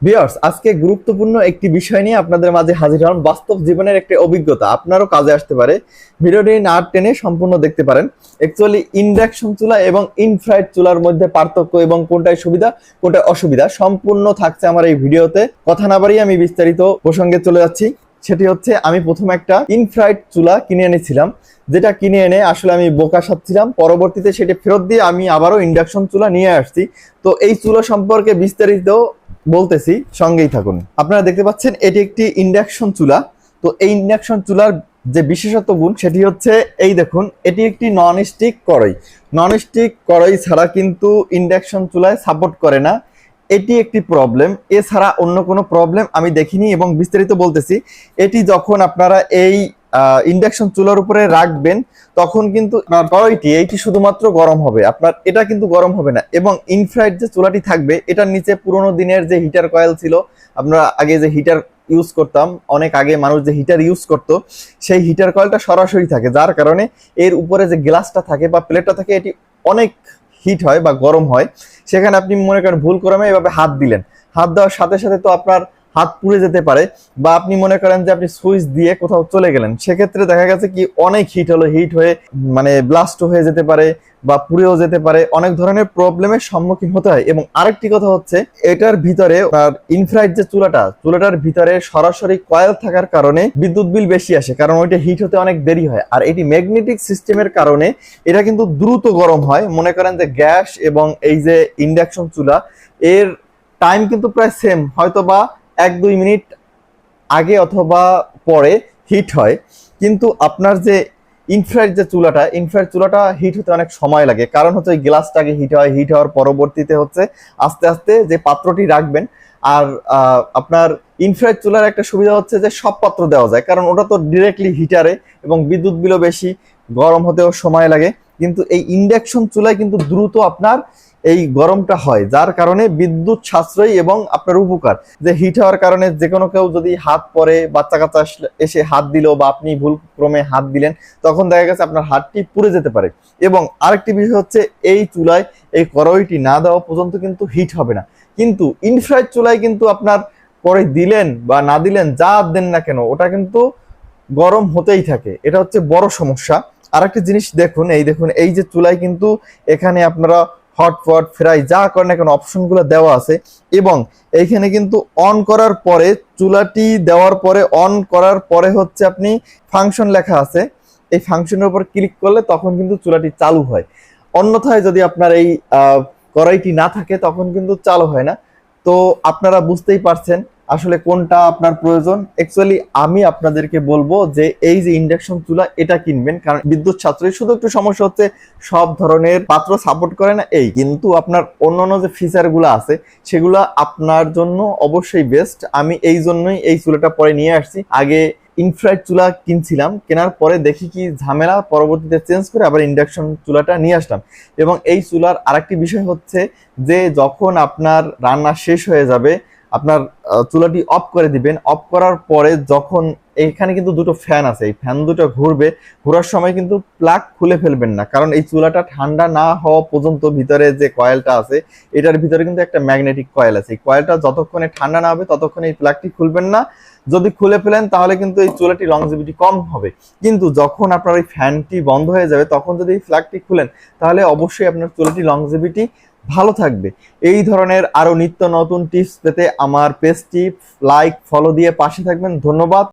Viewers, আজকে গুরুত্বপূর্ণ একটি বিষয় নিয়ে আপনাদের মাঝে হাজির হলাম। বাস্তব জীবনের একটি অভিজ্ঞতা আপনারও কাজে আসতে পারে। ভিডিওটি না টেনে সম্পূর্ণ দেখতে পারেন। অ্যাকচুয়ালি ইন্ডাকশন চুলা এবং ইনফ্রারেড চুলার মধ্যে পার্থক্য এবং কোনটায় সুবিধা কোনটায় অসুবিধা সম্পূর্ণ থাকছে আমার এই ভিডিওতে। কথা না বাড়িয়ে আমি বিস্তারিত প্রসঙ্গে চলে যাচ্ছি। সেটি হচ্ছে, আমি প্রথমে একটা ইনফ্রারেড চুলা কিনে এনেছিলাম, যেটা কিনে এনে আসলে আমি বোকা সাজছিলাম। পরবর্তীতে সেটি ফেরত দিয়ে আমি আবারও ইন্ডাকশন চুলা নিয়ে আসছি। তো এই চুলা সম্পর্কে বিস্তারিত বলতেছি, সঙ্গেই থাকুন। আপনারা দেখতে পাচ্ছেন এটি একটি ইন্ডাকশন চুলা। তো এই ইন্ডাকশন চুলার যে বিশেষত্ব গুণ সেটি হচ্ছে, এই দেখুন, এটি একটি নন স্টিক কড়াই। নন স্টিক কড়াই ছাড়া কিন্তু ইন্ডাকশন চুলায় সাপোর্ট করে না, এটি একটি প্রবলেম। এছাড়া অন্য কোনো প্রবলেম আমি দেখিনি এবং বিস্তারিত বলতেছি। এটি যখন আপনারা এই ইন্ডাকশন চুলার উপরে রাখবেন, তখন কিন্তু কড়াইটি এইটি শুধুমাত্র গরম হবে, আপনার এটা কিন্তু গরম হবে না। এবং ইনফ্রারেড যে চুলাটি থাকবে, এটার নিচে পুরোনো দিনের যে হিটার কয়েল ছিল, আমরা আগে যে হিটার ইউজ করতাম, অনেক আগে মানুষ যে হিটার ইউজ করতো, সেই হিটার কয়েলটা সরাসরি থাকে, যার কারণে এর উপরে যে গ্লাসটা থাকে বা প্লেটটা থাকে, এটি অনেক হিট হয় বা গরম হয়। সেখানে আপনি মনে করেন ভুল ক্রমে এভাবে হাত দিলেন, হাত দেওয়ার সাথে সাথে তো আপনার হাত পুড়ে যেতে পারে। বা আপনি মনে করেন যে আপনি সুইচ দিয়ে কোথাও চলে গেলেন, সেক্ষেত্রে দেখা গেছে কি অনেক হিট হলো, হিট হয়ে মানে ব্লাস্ট হয়ে যেতে পারে বা পুড়েও যেতে পারে, অনেক ধরনের প্রবলেমের সম্মুখীন হতে হয়। এবং আরেকটি কথা হচ্ছে, এটার ভিতরে ইনফ্রারেড যে চুলাটার ভিতরে সরাসরি কয়েল থাকার কারণে বিদ্যুৎ বিল বেশি আসে, কারণ ওইটা হিট হতে অনেক দেরি হয়। আর এটি ম্যাগনেটিক সিস্টেমের কারণে এটা কিন্তু দ্রুত গরম হয়। মনে করেন যে গ্যাস এবং এই যে ইন্ডাকশন চুলা, এর টাইম কিন্তু প্রায় সেম, হয়তো বা 1-2 মিনিট আগে অথবা পরে হিট হয়। কিন্তু আপনার যে ইনফ্রারেড চুলাটা হিট হতে অনেক সময় লাগে, কারণ হচ্ছে ওই গ্লাসটা আগে হিট হয়, হিট হওয়ার পরবর্তীতে হচ্ছে আস্তে আস্তে যে পাত্রটি রাখবেন। আর আপনার ইনফ্রারেড চুলার একটা সুবিধা হচ্ছে যে সব পাত্র দেওয়া যায়, কারণ ওটা তো ডিরেক্টলি হিটারে এবং বিদ্যুৎ বিলও বেশি, গরম হতেও সময় লাগে। কিন্তু এই ইন্ডাকশন চুলায় কিন্তু দ্রুত আপনার এই গরমটা হয়, যার কারণে বিদ্যুৎ সাশ্রয়ী এবং আপনার উপকার। যে হিট হওয়ার কারণে যে কোনো কেউ যদি হাত পরে, বাচ্চা কাচ্চা এসে হাত দিল বা আপনি ভুল ক্রমে হাত দিলেন, তখন দেখা গেছে আপনার হাতটি পুড়ে যেতে পারে। এবং আরেকটি বিষয় হচ্ছে, এই চুলায় এই কড়াইটি না দেওয়া পর্যন্ত কিন্তু হিট হবে না। কিন্তু ইনফ্রারেড চুলায় কিন্তু আপনার কড়াই দিলেন বা না দিলেন, যা দেন না কেন, ওটা কিন্তু গরম হতেই থাকে। এটা হচ্ছে বড় সমস্যা। আরেকটি জিনিস দেখুন, এই যে চুলায় কিন্তু এখানে আপনারা হটপট ফ্রাই যা করেন না কেন অপশনগুলো দেওয়া আছে। এবং এইখানে কিন্তু অন করার পরে, চুলাটি দেওয়ার পরে অন করার পরে হচ্ছে আপনি ফাংশন লেখা আছে, এই ফাংশনের উপর ক্লিক করলে তখন কিন্তু চুলাটি চালু হয়। অন্যথায় যদি আপনার এই কড়াইটি না থাকে, তখন কিন্তু চালু হয় না। তো আপনারা বুঝতেই পারছেন আসলে কোনটা আপনার প্রয়োজন। অ্যাকচুয়ালি আমি আপনাদেরকে বলবো যে এই যে ইন্ডাকশন চুলা, এটা কিনবেন, কারণ বিদ্যুৎ সাশ্রয়ী। শুধু একটু সমস্যা হচ্ছে, সব ধরনের পাত্র সাপোর্ট করে না, এই কিন্তু আপনার অন্যান্য যে ফিচারগুলো আছে, সেগুলো আপনার জন্য অবশ্যই বেস্ট। আমি এই জন্যই এই চুলাটা পরে নিয়ে আসছি। আগে ইনফ্রারেড চুলা কিনছিলাম, কেনার পরে দেখি কি ঝামেলা, পরবর্তীতে চেঞ্জ করে আবার ইন্ডাকশন চুলাটা নিয়ে আসলাম। এবং এই চুলার আরেকটি বিষয় হচ্ছে যে, যখন আপনার রান্না শেষ হয়ে যাবে, আপনার চুলাটি অফ করে দিবেন। অফ করার পরে যখন এখানে কিন্তু দুটো ফ্যান আছে, এই ফ্যান দুটো ঘুরবে, ঘোরার সময় কিন্তু প্লাগ খুলে ফেলবেন না, কারণ এই চুলাটা ঠান্ডা না হওয়া পর্যন্ত ভিতরে যে কয়েলটা আছে, এটার ভিতরে কিন্তু একটা ম্যাগনেটিক কয়েল আছে। এই কয়েলটা যতক্ষণে ঠান্ডা না হবে, ততক্ষণ এই প্লাগটি খুলবেন না। যদি খুলে ফেলেন, তাহলে কিন্তু এই চুলাটি লংজিভিটি কম হবে। কিন্তু যখন আপনার ওই ফ্যানটি বন্ধ হয়ে যাবে, তখন যদি এই প্লাগটি খুলেন, তাহলে অবশ্যই আপনার চুলাটি লংজিভিটি ভালো থাকবে। এই ধরনের আরো নিত্য নতুন টিপস পেতে আমার পেজটি লাইক, ফলো দিয়ে পাশে থাকবেন। ধন্যবাদ।